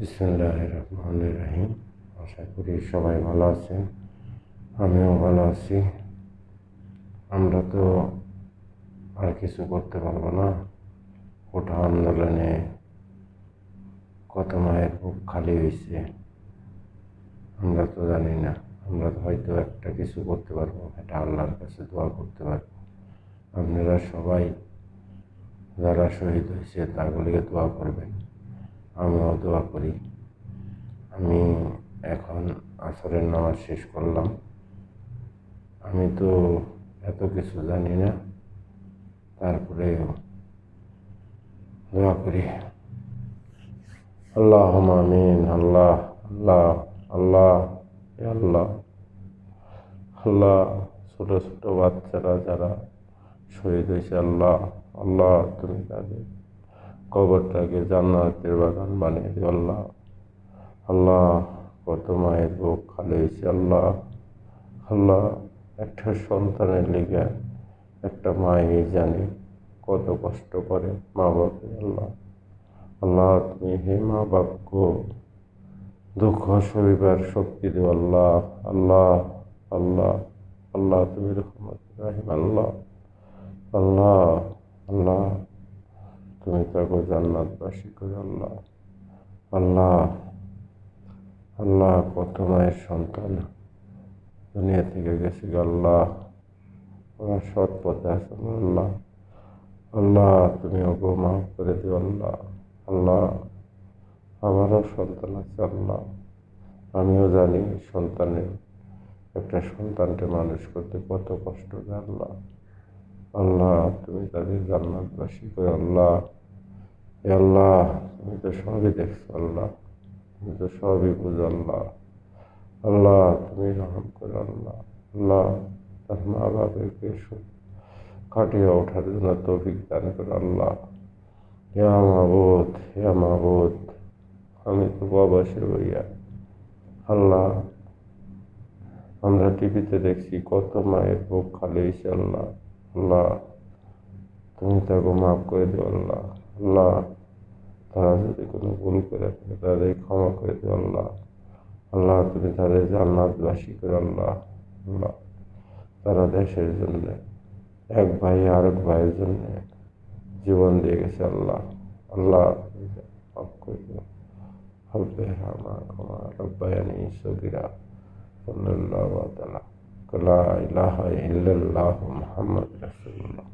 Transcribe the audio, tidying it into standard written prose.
বিসমিল্লাহির রহমানির রহিম। আশা করি সবাই ভালো আছেন, আমিও ভালো আছি। আমরা তো আর কিছু করতে পারবো না। কোটা আন্দোলনে কত মায়ের বুক খালি হয়েছে আমরা তো জানি না। আমরা তো হয়তো একটা কিছু করতে পারবো, এটা আল্লাহর কাছে দোয়া করতে পারবো। আপনারা সবাই যারা শহীদ হয়েছে তাগুলিকে দোয়া করবেন, আমিও দোয়া করি। আমি এখন আসরের নামাজ শেষ করলাম। আমি তো এত কিছু জানি না, তারপরে দোয়া করি। আল্লাহুম্মা আমিন। আল্লাহ আল্লাহ আল্লাহ আল্লাহ আল্লাহ। ছোট ছোট বাচ্চারা যারা শহীদ হয়েছে, আল্লাহ আল্লাহ তুমি তাদের কবরটাকে জান্নাতের বাগান বানিয়ে দিও। আল্লাহ আল্লাহ, কত মায়ের বুক খালি হয়েছে। আল্লাহ আল্লাহ, একটা সন্তানের লিগে একটা মাই জানে কত কষ্ট করে মা বাপে। আল্লাহ আল্লাহ, তুমি হে মা বাপকে দুঃখ সইবার শক্তি দিও। আল্লাহ আল্লাহ আল্লাহ আল্লাহ, তুমি রহমত রাহিম। আল্লাহ আল্লাহ আল্লাহ, তুমি তাকে জান্নাতবাসী করো। আল্লাহ আল্লাহ আল্লাহ, কত মায়ের সন্তান দুনিয়া থেকে গেছে। আল্লাহ ওরা সৎ পথে আছে। আল্লাহ আল্লাহ, তুমি ওকে মাফ করে দিও। আল্লাহ আল্লাহ, আমারও সন্তান আছে। আল্লাহ আমিও জানি একটা সন্তানকে মানুষ করতে কত কষ্ট হয়। আল্লাহ আল্লাহ, তুমি তাদের জান্নাতবাসী করে। আল্লাহ এ আল্লাহ, তুমি তো সবই দেখছো। আল্লাহ তুমি তো সবই বুঝো। আল্লাহ আল্লাহ, তুমি রহম করো। আল্লাহ আল্লাহ, তার মা বাবাকে কাটিয়ে ওঠার জন্য তৌফিক দান করো। আল্লাহ ইয়া মাবুদ, ইয়া মাবুদ, আমি তো প্রবাসী হইয়া। আল্লাহ, আমরা টিভিতে দেখছি কত মায়ের বুক খালি হয়েছে। আল্লাহ আল্লাহ, তুমি তাকে মাফ করে দিও। আল্লাহ আল্লাহ, তারা যদি কোনো ভুল করে থাকে তাদের ক্ষমা করে দিও। আল্লাহ আল্লাহ, তুমি তাদের জান্নাতবাসী করে। আল্লাহ আল্লাহ, তারা দেশের জন্য এক ভাই আরেক ভাইয়ের জন্য জীবন দিয়ে গেছে। আল্লাহ আল্লাহ, মাফ করে দিও। রব্বিরহামহুমা কামা রাব্বায়ানি সগীরা। সাল্লাল্লাহু তাআলা লা ইলাহা ইল্লাল্লাহু মুহাম্মাদুর রাসূলুল্লাহ।